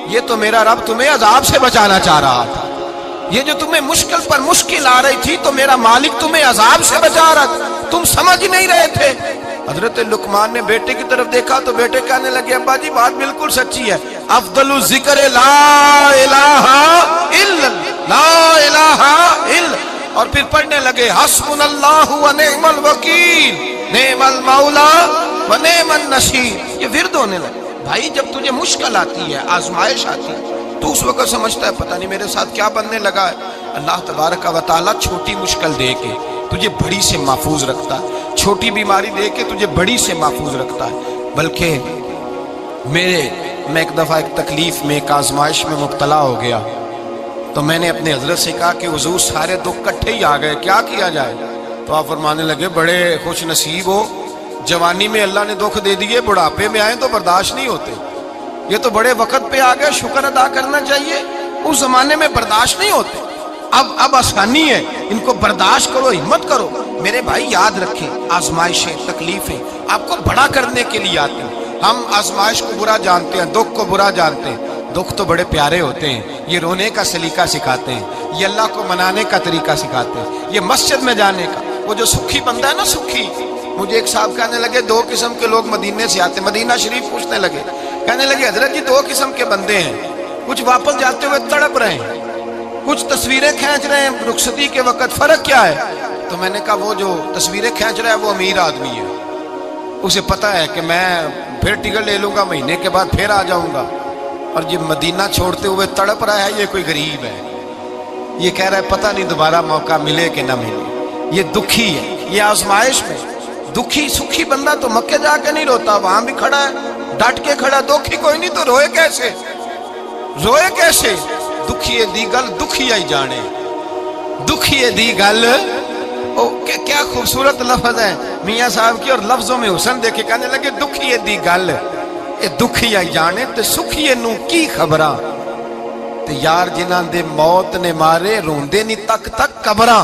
یہ تو میرا رب تمہیں عذاب سے بچانا چاہ رہا تھا، یہ جو تمہیں مشکل پر مشکل آ رہی تھی تو میرا مالک تمہیں عذاب سے بچا رہا تھا، تم سمجھ نہیں رہے تھے۔ حضرت لقمان نے بیٹے کی طرف دیکھا تو بیٹے کہنے لگے ابا جی بات بالکل سچی ہے، افضل الذکر لا الہ الا لا الہ الا، اور پھر پڑھنے لگے حسبنا اللہ و نعم الوکیل نعم المولا و نعم النصیر۔ یہ ورد ہونے لگے۔ بھائی جب تجھے مشکل آتی ہے، آزمائش آتی ہے، تو اس وقت سمجھتا ہے پتہ نہیں میرے ساتھ کیا بننے لگا ہے۔ اللہ تبارک و تعالیٰ چھوٹی مشکل دے کے تجھے بڑی سے محفوظ رکھتا ہے، چھوٹی بیماری دے کے تجھے بڑی سے محفوظ رکھتا ہے۔ بلکہ میں ایک دفعہ ایک تکلیف میں، ایک آزمائش میں مبتلا ہو گیا، تو میں نے اپنے حضرت سے کہا کہ حضور سارے دکھ کٹھے ہی آ گئے، کیا کیا جائے؟ تو آپ فرمانے لگے بڑے خوش نصیب ہو، جوانی میں اللہ نے دکھ دے دیے، بڑھاپے میں آئے تو برداشت نہیں ہوتے، یہ تو بڑے وقت پہ آ گئے، شکر ادا کرنا چاہیے، اس زمانے میں برداشت نہیں ہوتے، اب آسانی ہے، ان کو برداشت کرو، ہمت کرو۔ میرے بھائی یاد رکھیں، آزمائشیں، تکلیفیں آپ کو بڑا کرنے کے لیے آتی ہیں، ہم آزمائش کو برا جانتے ہیں، دکھ کو برا جانتے ہیں۔ دکھ تو بڑے پیارے ہوتے ہیں، یہ رونے کا سلیقہ سکھاتے ہیں، یہ اللہ کو منانے کا طریقہ سکھاتے ہیں، یہ مسجد میں جانے کا۔ وہ جو سکھی بندہ ہے نا، سکھی، مجھے ایک صاحب کہنے لگے دو قسم کے لوگ مدینے سے آتے، مدینہ شریف پوچھنے لگے، کہنے لگے حضرت جی دو قسم کے بندے ہیں، کچھ واپس جاتے ہوئے تڑپ رہے ہیں، کچھ تصویریں کھینچ رہے ہیں رخصتی کے وقت، فرق کیا ہے؟ تو میں نے کہا وہ جو تصویریں کھینچ رہا ہے وہ امیر آدمی ہے، اسے پتہ ہے کہ میں پھر ٹکٹ لے لوں گا، مہینے کے بعد پھر آ جاؤں گا، اور یہ مدینہ چھوڑتے ہوئے تڑپ رہا ہے یہ کوئی غریب ہے، یہ کہہ رہا ہے پتہ نہیں دوبارہ موقع ملے کہ نہ ملے، یہ دکھی ہے، یہ آزمائش میں دکھی۔ سکھی بندہ تو مکے جا کے نہیں روتا، وہاں بھی کھڑا ہے ڈٹ کے کھڑا، دکھی کوئی نہیں تو روئے کیسے؟ روئے کیسے؟ دکھیے دی گل دکھی آئی جانے، دکھیے دی گل، کیا خوبصورت لفظ ہے میاں صاحب کی، اور لفظوں میں حسن دیکھے، کہنے لگے دکھیے دی گل اے دکھی آئی جانے تے سکھیے نو کی خبراں، تے یار جنہاں دے موت نے مارے روندے نہیں تک تک قبراں۔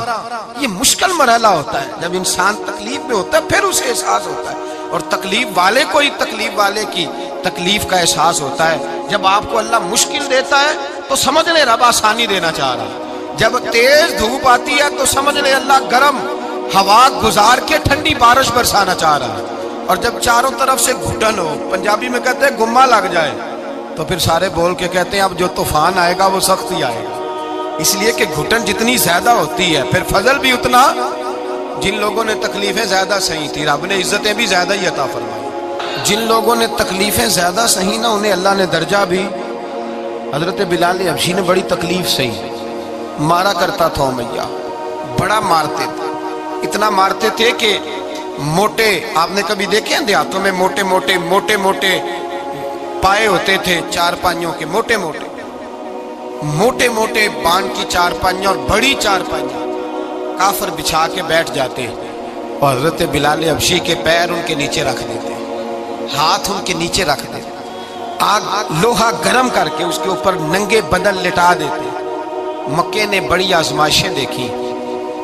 یہ مشکل مرحلہ ہوتا ہے، جب انسان تکلیف میں ہوتا ہے پھر اسے احساس ہوتا ہے، اور تکلیف والے کو ہی تکلیف والے کی تکلیف کا احساس ہوتا ہے۔ جب آپ کو اللہ مشکل دیتا ہے تو سمجھ لیں رب آسانی دینا چاہ رہا ہے، جب تیز دھوپ آتی ہے تو سمجھ لیں اللہ گرم ہوا گزار کے ٹھنڈی بارش برسانا چاہ رہا ہے، اور جب چاروں طرف سے گھٹن ہو، پنجابی میں کہتے ہیں گمہ لگ جائے، تو پھر سارے بول کے کہتے ہیں اب جو طوفان آئے گا وہ سخت ہی آئے گا، اس لیے کہ گھٹن جتنی زیادہ ہوتی ہے پھر فضل بھی اتنا۔ جن لوگوں نے تکلیفیں زیادہ سہی تھی رب نے عزتیں بھی زیادہ ہی عطا فرمائی، جن لوگوں نے تکلیفیں زیادہ سہی نا انہیں اللہ نے درجہ بھی۔ حضرت بلال حبشی نے بڑی تکلیف سہی، مارا کرتا تھا امیہ، بڑا مارتے تھے، اتنا مارتے تھے کہ موٹے، آپ نے کبھی دیکھے ہیں دیہاتوں میں موٹے موٹے پائے ہوتے تھے چار پائیوں کے، موٹے موٹے بان کی چار پائیاں اور بڑی چار پائیاں کافر بچھا کے بیٹھ جاتے، اور حضرت بلال حبشی کے پیر ان کے نیچے رکھ دیتے، ہاتھ ان کے نیچے رکھ دیتے، آگ لوہا گرم کر کے اس کے اوپر ننگے بدن لٹا دیتے۔ مکے نے بڑی آزمائشیں دیکھی،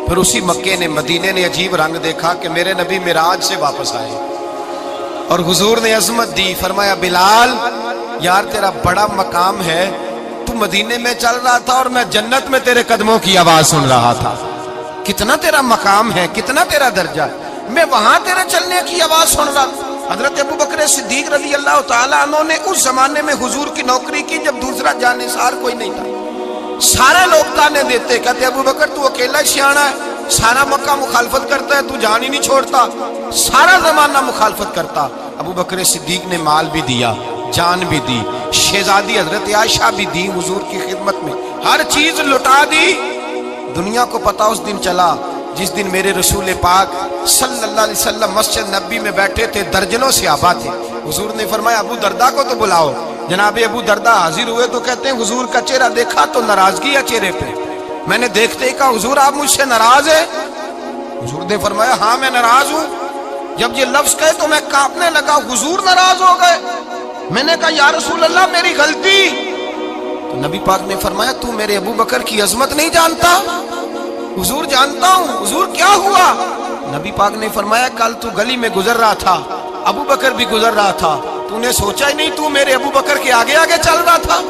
پھر اسی مکے نے مدینے نے عجیب رنگ دیکھا کہ میرے نبی معراج سے واپس آئے، اور حضور نے عظمت دی، فرمایا بلال یار تیرا بڑا مقام ہے، تو مدینے میں چل رہا تھا اور میں جنت میں تیرے قدموں کی آواز سن رہا تھا، کتنا تیرا مقام ہے، کتنا تیرا درجہ، میں وہاں تیرے چلنے کی آواز سن رہا۔ حضرت ابو بکر صدیق رضی اللہ تعالیٰ عنہ نے اس زمانے میں حضور کی نوکری کی جب دوسرا جانثار کوئی نہیں تھا، سارے لوگ تانے دیتے، کہتے ابو بکر تو اکیلا سیاںا ہے، سارا مکہ مخالفت کرتا ہے، تو جان ہی نہیں چھوڑتا، سارا زمانہ مخالفت کرتا۔ ابو بکر صدیق نے مال بھی دیا، جان بھی دی، شہزادی حضرت عائشہ بھی دی حضور کی خدمت میں، ہر چیز لٹا دی۔ دنیا کو پتا اس دن چلا جس دن میرے رسول پاک صلی اللہ علیہ وسلم مسجد نبی میں بیٹھے تھے، درجنوں صحابہ تھے، حضور نے فرمایا ابو دردہ کو تو بلاؤ۔ جناب ابو دردہ حاضر ہوئے تو کہتے ہیں حضور کا چہرہ دیکھا تو ناراضگی ہے چہرے پہ، میں نے دیکھتے ہی کہا حضور آپ مجھ سے ناراض ہیں؟ حضور نے فرمایا ہاں میں ناراض ہوں۔ جب یہ لفظ کہے تو میں کانپنے لگا، حضور ناراض ہو گئے؟ میں نے کہا یا رسول اللہ میری غلطی۔ تو نبی پاک نے فرمایا تو میرے ابو بکر کی عظمت نہیں جانتا؟ حضور جانتا ہوں۔ حضور کیا ہوا؟ نبی پاک نے فرمایا کل تو گلی میں گزر رہا تھا، ابو بکر بھی گزر رہا تھا، تو نے سوچا ہی نہیں تو میرے ابو بکر کے آگے آگے چل رہا تھا،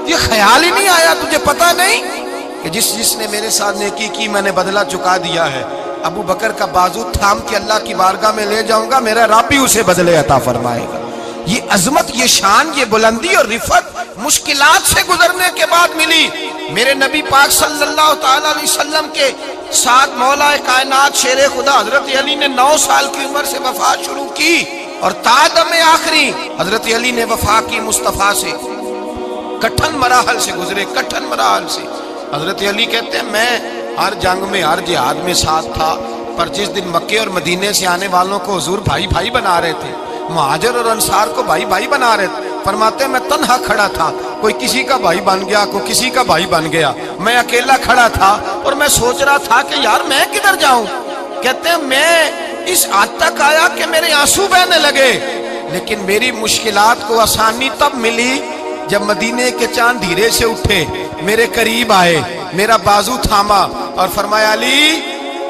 یہ خیال ہی نہیں آیا، تجھے پتا نہیں کہ جس نے میرے ساتھ نیکی کی میں نے بدلہ چکا دیا ہے، ابو بکر کا بازو تھام کے اللہ کی بارگاہ میں لے جاؤں گا، میرا رب بھی اسے بدلے عطا فرمائے گا۔ یہ عظمت، یہ شان، یہ بلندی اور رفعت مشکلات سے گزرنے کے بعد ملی۔ میرے نبی پاک صلی اللہ تعالی علیہ وسلم کے ساتھ مولا کائنات شیر خدا حضرت علی نے 9 سال کی عمر سے وفات شروع کی، اور تادم آخری حضرت علی نے وفا کی مصطفیٰ سے، کٹھن مراحل سے گزرے، کٹھن مراحل سے۔ حضرت علی کہتے ہیں میں ہر جنگ میں ہر جہاد میں ساتھ تھا، پر جس دن مکے اور مدینے سے آنے والوں کو حضور بھائی بھائی بنا رہے تھے، مہاجر اور انصار کو بھائی بھائی بنا رہے تھے، فرماتے ہیں میں تنہا کھڑا تھا، کوئی کسی کا بھائی بن گیا، کوئی کسی کا بھائی بن گیا، میں اکیلا کھڑا تھا اور میں سوچ رہا تھا کہ یار میں کدھر جاؤں۔ کہتے ہیں میں اس حد تک آیا کہ میرے آنسو بہنے لگے، لیکن میری مشکلات کو آسانی تب ملی جب مدینے کے چاند دھیرے سے اٹھے، میرے قریب آئے، میرا بازو تھاما اور فرمایا علی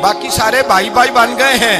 باقی سارے بھائی بھائی بن گئے ہیں،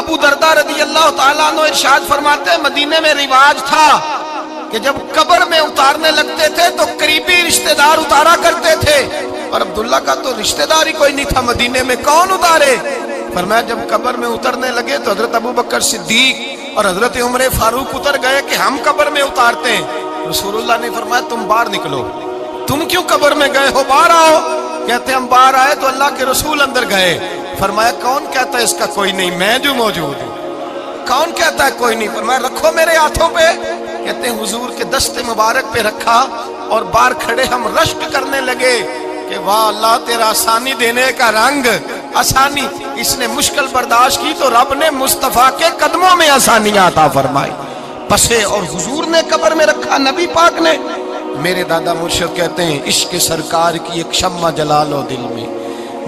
ابو دردہ رضی اللہ تعالیٰ عنہ ارشاد فرماتے ہیں مدینے میں رواج تھا کہ جب قبر میں اتارنے لگتے تھے تو قریبی رشتہ دار اتارا کرتے تھے، اور عبداللہ کا تو رشتہ دار ہی کوئی نہیں تھا مدینے میں، کون اتارے؟ فرمایا جب قبر میں اترنے لگے تو حضرت ابو بکر صدیق اور حضرت عمر فاروق اتر گئے کہ ہم قبر میں اتارتے ہیں۔ رسول اللہ نے فرمایا تم باہر نکلو، تم کیوں قبر میں گئے ہو، باہر آؤ۔ کہتے ہم باہر آئے تو اللہ کے رسول اندر گئے، فرمایا کون کہتا ہے اس کا کوئی نہیں، میں جو موجود ہوں، کون کہتا ہے کوئی نہیں؟ فرمایا رکھو میرے ہاتھوں پہ، کہتے ہیں حضور کے دست مبارک پہ رکھا اور باہر کھڑے ہم رشک کرنے لگے کہ واہ اللہ تیرا آسانی دینے کا رنگ، آسانی اس نے مشکل برداشت کی تو رب نے مصطفیٰ کے قدموں میں آسانیاں عطا فرمائی، پسے اور حضور نے قبر میں رکھا، نبی پاک نے۔ میرے دادا مرشد کہتے ہیں عشق سرکار کی ایک شمع جلا لو دل میں،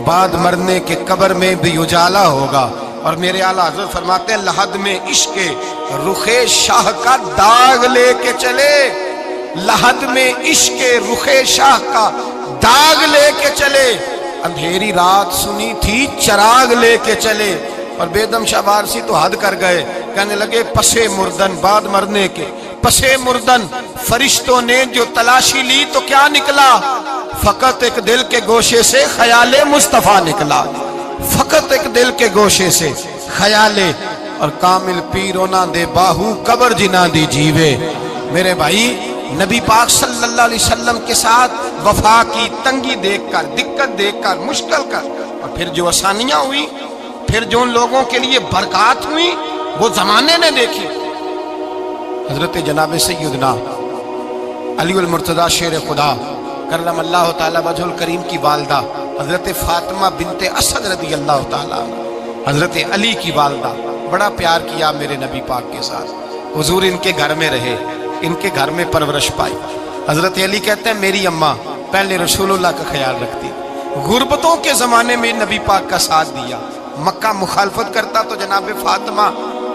بعد مرنے کے قبر میں بھی اجالا ہوگا۔ اور میرے اعلیٰ حضرت فرماتے ہیں لحد میں عشق رخ شاہ کا داغ لے کے چلے، لحد میں عشق رخ شاہ کا داغ لے کے چلے، اندھیری رات سنی تھی چراغ لے کے چلے۔ اور بیدم شاہ وارسی تو حد کر گئے، کہنے لگے پسے مردن، بعد مرنے کے پسے مردن فرشتوں نے جو تلاشی لی تو کیا نکلا؟ فقط ایک دل کے گوشے سے خیال مصطفیٰ نکلا، فقط ایک دل کے گوشے سے خیال۔ اور کامل پیرو نہ دے باہو قبر جنا دی جیوے۔ میرے بھائی نبی پاک صلی اللہ علیہ وسلم کے ساتھ وفا کی تنگی دیکھ کر، دقت دیکھ کر، مشکل کر، اور پھر جو آسانیاں ہوئی، پھر جو ان لوگوں کے لیے برکات ہوئی وہ زمانے نے دیکھی۔ حضرت جناب سیدنا علی المرتضیٰ شیر خدا کرم اللہ تعالیٰ وجہ الکریم کی والدہ حضرت فاطمہ بنت اسد رضی اللہ تعالیٰ، حضرت علی کی والدہ، بڑا پیار کیا میرے نبی پاک کے ساتھ، حضور ان کے گھر میں رہے، ان کے گھر میں پرورش پائی۔ حضرت علی کہتے ہیں میری اماں پہلے رسول اللہ کا خیال رکھتی، غربتوں کے زمانے میں نبی پاک کا ساتھ دیا، مکہ مخالفت کرتا تو جناب فاطمہ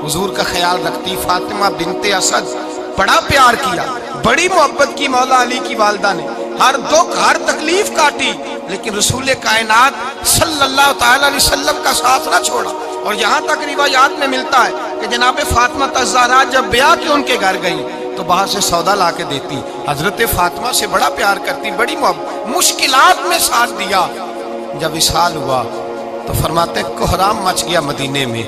حضور کا خیال رکھتی۔ فاطمہ بنت اسد بڑا پیار کیا، بڑی محبت کی مولا علی کی والدہ نے، ہر دکھ ہر تکلیف کاٹی، لیکن رسول کائنات صلی اللہ تعالیٰ علیہ وسلم کا ساتھ نہ چھوڑا۔ اور یہاں تک روایات میں ملتا ہے کہ جناب فاطمہ الزہرا جب بیعہ کے ان کے گھر گئی تو باہر سے سودا لا کے دیتی، حضرت فاطمہ سے بڑا پیار کرتی، بڑی محبت، مشکلات میں ساتھ دیا۔ جب وصال ہوا تو فرماتے کوہرام مچ گیا مدینے میں،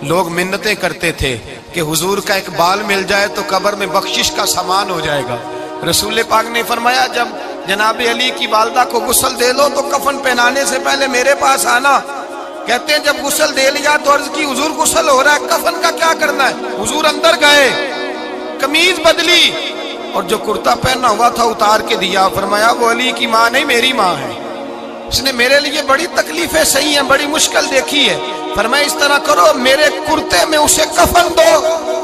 لوگ منتیں کرتے تھے کہ حضور کا ایک بال مل جائے تو قبر میں بخشش کا سامان ہو جائے گا۔ رسول پاک نے فرمایا جب جناب علی کی والدہ کو غسل دے لو تو کفن پہنانے سے پہلے میرے پاس آنا۔ کہتے ہیں جب غسل دے لیا تو عرض کی حضور غسل ہو رہا ہے، کفن کا کیا کرنا ہے؟ حضور اندر گئے، قمیض بدلی اور جو کرتا پہنا ہوا تھا اتار کے دیا، فرمایا وہ علی کی ماں نہیں میری ماں ہے، اس نے میرے لیے بڑی تکلیفیں سہی ہیں، بڑی مشکل دیکھی ہے، فرمایا اس طرح کرو میرے کرتے میں اسے کفن دو۔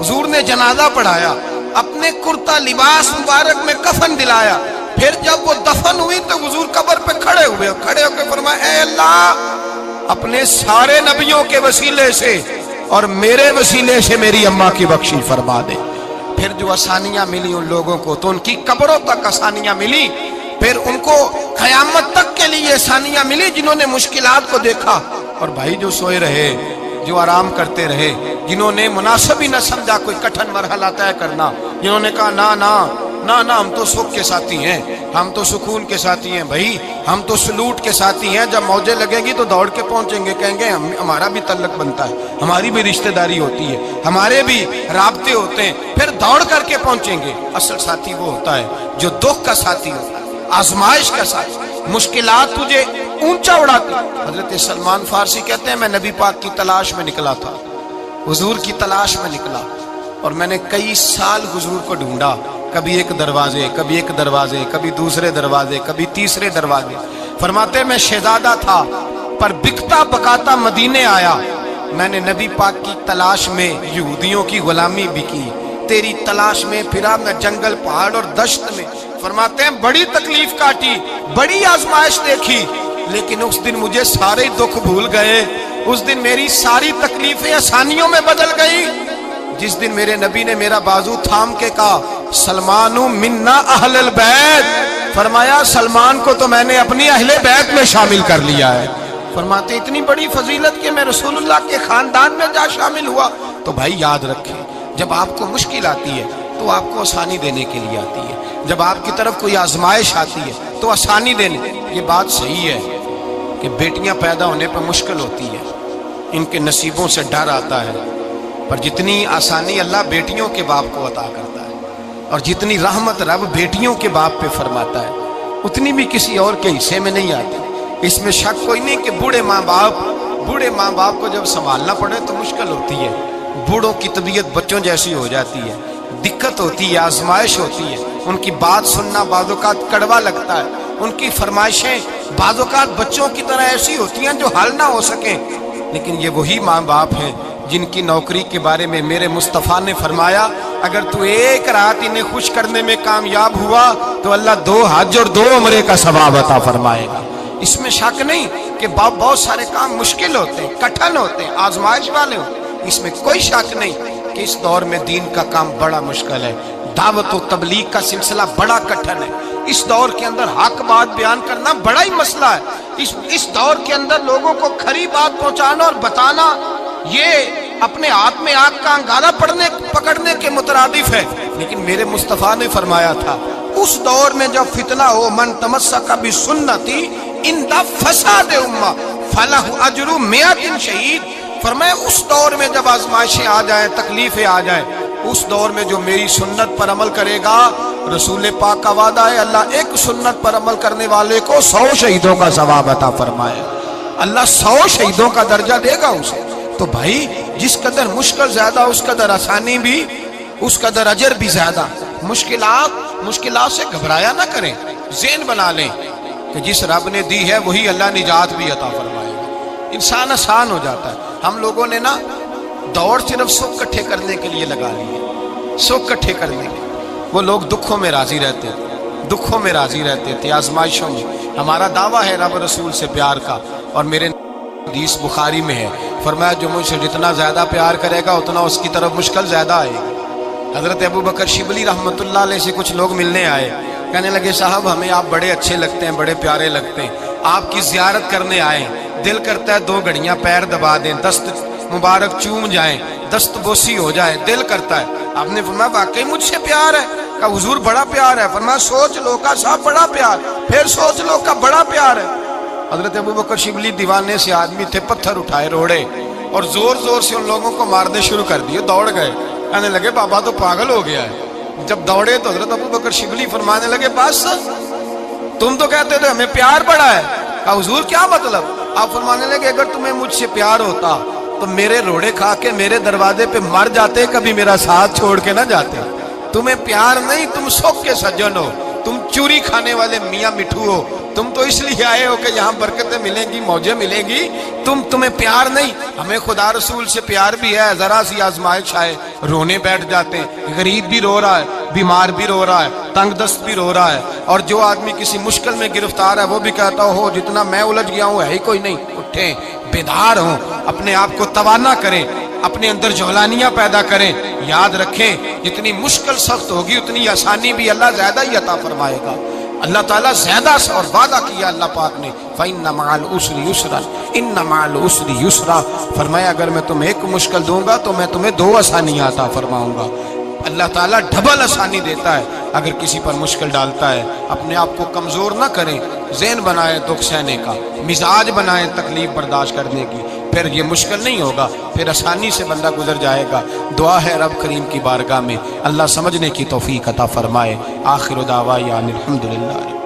حضور نے جنازہ پڑھایا، اپنے کرتا لباس مبارک میں کفن دلایا، پھر جب وہ دفن ہوئی تو حضور قبر پہ کھڑے ہوئے، کھڑے ہو کے فرمایا اے اللہ اپنے سارے نبیوں کے وسیلے سے اور میرے وسیلے سے میری اماں کی بخشش فرما دے۔ پھر جو آسانیاں ملی ان لوگوں کو تو ان کی قبروں تک آسانیاں ملی، پھر ان کو قیامت تک کے لیے آسانیاں ملی جنہوں نے مشکلات کو دیکھا۔ اور بھائی جو سوئے رہے، جو آرام کرتے رہے، جنہوں نے مناسب ہی نہ سمجھا کوئی کٹھن مرحلہ طے کرنا، جنہوں نے کہا نا نا نا نا ہم تو سکھ کے ساتھی ہیں، ہم تو سکون کے ساتھی ہیں، بھائی ہم تو سلوٹ کے ساتھی ہیں، جب موجیں لگیں گی تو دوڑ کے پہنچیں گے، کہیں گے ہمارا بھی تعلق بنتا ہے، ہماری بھی رشتہ داری ہوتی ہے، ہمارے بھی رابطے ہوتے ہیں، پھر دوڑ کر کے پہنچیں گے۔ اصل ساتھی وہ ہوتا ہے جو دکھ کا ساتھی ہوتا ہے، آزمائش کا ساتھ، مشکلات تجھے اونچا اڑاتی۔ حضرت سلمان فارسی کہتے ہیں میں نبی پاک کی تلاش میں نکلا تھا، حضور کی تلاش میں نکلا، اور میں نے کئی سال حضور کو ڈھونڈا، کبھی ایک دروازے، کبھی ایک دروازے، کبھی دوسرے دروازے، کبھی تیسرے دروازے۔ فرماتے میں شہزادہ تھا پر بکتا بکاتا مدینے آیا، میں نے نبی پاک کی تلاش میں یہودیوں کی غلامی بھی کی، تیری تلاش میں پھرا میں جنگل پہاڑ اور دشت میں۔ فرماتے ہیں بڑی تکلیف کاٹی، بڑی آزمائش دیکھی، لیکن اس دن مجھے سارے دکھ بھول گئے، اس دن میری ساری تکلیفیں آسانیوں میں بدل گئی، جس دن میرے نبی نے میرا بازو تھام کے کہا سلمانو منا اہل البیت، فرمایا سلمان کو تو میں نے اپنی اہل بیت میں شامل کر لیا ہے۔ فرماتے اتنی بڑی فضیلت کہ میں رسول اللہ کے خاندان میں جا شامل ہوا۔ تو بھائی یاد رکھیں، جب آپ کو مشکل آتی ہے تو آپ کو آسانی دینے کے لیے آتی ہے، جب آپ کی طرف کوئی آزمائش آتی ہے تو آسانی دینے۔ یہ بات صحیح ہے کہ بیٹیاں پیدا ہونے پہ مشکل ہوتی ہے، ان کے نصیبوں سے ڈر آتا ہے، پر جتنی آسانی اللہ بیٹیوں کے باپ کو عطا کرتا ہے اور جتنی رحمت رب بیٹیوں کے باپ پہ فرماتا ہے اتنی بھی کسی اور کے حصے میں نہیں آتی۔ اس میں شک کوئی نہیں کہ بوڑھے ماں باپ کو جب سنبھالنا پڑے تو مشکل ہوتی ہے، بوڑھوں کی طبیعت بچوں جیسی ہو جاتی ہے، دقت ہوتی ہے، آزمائش ہوتی ہے، ان کی بات سننا بعض اوقات کڑوا لگتا ہے، ان کی فرمائشیں بعض اوقات بچوں کی طرح ایسی ہوتی ہیں جو حل نہ ہو سکیں، لیکن یہ وہی ماں باپ ہیں جن کی نوکری کے بارے میں میرے مصطفیٰ نے فرمایا اگر تو ایک رات انہیں خوش کرنے میں کامیاب ہوا تو اللہ 2 حج اور 2 عمرے کا ثواب عطا فرمائے گا۔ اس میں شک نہیں کہ بہت سارے کام مشکل ہوتے ہیں، کٹھن ہوتے ہیں، آزمائش والے ہوتے ہیں، اس میں کوئی شک نہیں کہ اس دور میں دین کا کام بڑا مشکل ہے، دعوت و تبلیغ کا سلسلہ بڑا کٹھن ہے، اس دور کے اندر حق بات بیان کرنا بڑا ہی مسئلہ ہے، اس دور کے اندر لوگوں کو کھری بات پہنچانا اور بتانا یہ اپنے ہاتھ میں آگ کا انگارہ پکڑنے کے مترادف ہے۔ لیکن میرے مصطفیٰ نے فرمایا تھا اس دور میں جب فتنہ ہو من تمسک بسنتی اندہ فساد امہ فلہ اجر 100 شہید، فرمایا اس دور میں جب آزمائشیں آ جائیں، تکلیفیں آ جائیں، اس دور میں جو میری سنت پر عمل کرے گا، رسول پاک کا وعدہ ہے اللہ ایک سنت پر عمل کرنے والے کو 100 شہیدوں کا ثواب عطا فرمائے، اللہ 100 شہیدوں کا درجہ دے گا اسے۔ تو بھائی جس قدر مشکل زیادہ اس قدر آسانی بھی، اس قدر اجر بھی زیادہ۔ مشکلات سے گھبرایا نہ کریں، ذہن بنا لیں کہ جس رب نے دی ہے وہی اللہ نجات بھی عطا فرمائے گا، انسان آسان ہو جاتا ہے۔ ہم لوگوں نے نا دوڑ صرف سکھ کٹھے کرنے کے لیے لگا لی ہے، سکھ کٹھے کرنے کے، وہ لوگ دکھوں میں راضی رہتے تھے، آزمائشوں میں۔ ہمارا دعویٰ ہے رب رسول سے پیار کا، اور میرے حدیث بخاری میں ہے فرمایا جو مجھ سے جتنا زیادہ پیار کرے گا اتنا اس کی طرف مشکل زیادہ آئے گی۔ حضرت ابو بکر شبلی رحمت اللہ علیہ سے کچھ لوگ ملنے آئے، کہنے لگے صاحب ہمیں آپ بڑے اچھے لگتے ہیں، بڑے پیارے لگتے ہیں، آپ کی زیارت کرنے آئے، دل کرتا ہے 2 گھڑیاں پیر دبا دیں، دست مبارک چوم جائیں، دست بوسی ہو جائے، دل کرتا ہے۔ آپ نے فرمایا واقعی مجھ سے پیار ہے؟ کہا حضور بڑا پیار ہے۔ فرمایا سوچ لو کا صاحب بڑا پیار، پھر سوچ لو کا بڑا پیار ہے۔ حضرت ابو بکر شبلی دیوانے سے آدمی تھے، پتھر اٹھائے روڑے اور زور زور سے ان لوگوں کو مارنے شروع کر دیے، دوڑ گئے، کہنے لگے بابا تو پاگل ہو گیا ہے۔ جب دوڑے تو حضرت ابو بکر شبلی فرمانے لگے بس تم تو کہتے تھے ہمیں پیار بڑا ہے، کہا حضور کیا مطلب؟ آپ فرمانے لگے اگر تمہیں مجھ سے پیار ہوتا تو میرے روڑے کھا کے میرے دروازے پہ مر جاتے، کبھی میرا ساتھ چھوڑ کے نہ جاتے۔ تمہیں پیار نہیں، تم سکھ کے سجن ہو، تم چوری کھانے والے میاں مٹھو ہو، تم تو اس لیے آئے ہو کہ یہاں برکتیں ملیں گی، موجیں ملیں گی، تمہیں پیار نہیں۔ ہمیں خدا رسول سے پیار بھی ہے، ذرا سی آزمائش آئے رونے بیٹھ جاتے ہیں، غریب بھی رو رہا ہے، بیمار بھی رو رہا ہے، تنگ دست بھی رو رہا ہے، اور جو آدمی کسی مشکل میں گرفتار ہے وہ بھی کہتا ہو جتنا میں الجھ گیا ہوں ہے ہی کوئی نہیں۔ اٹھیں، بیدار ہوں، اپنے آپ کو توانا کریں، اپنے اندر جولانیاں پیدا کریں، یاد رکھیں جتنی مشکل سخت ہوگی اتنی آسانی بھی اللہ زیادہ ہی عطا فرمائے گا۔ اللہ تعالیٰ زیادہ اور وعدہ کیا اللہ پاک نے فَإِنَّ مَعَ الْعُسْرِ يُسْرًا إِنَّ مَعَ الْعُسْرِ يُسْرًا، فرمایا اگر میں تمہیں ایک مشکل دوں گا تو میں تمہیں 2 آسانیاں عطا فرماؤں گا۔ اللہ تعالیٰ ڈبل آسانی دیتا ہے اگر کسی پر مشکل ڈالتا ہے۔ اپنے آپ کو کمزور نہ کریں، ذہن بنائیں دکھ سہنے کا، مزاج بنائیں تکلیف برداشت کرنے کی، پھر یہ مشکل نہیں ہوگا، پھر آسانی سے بندہ گزر جائے گا۔ دعا ہے رب کریم کی بارگاہ میں اللہ سمجھنے کی توفیق عطا فرمائے۔ آخر دعوانا الحمدللہ۔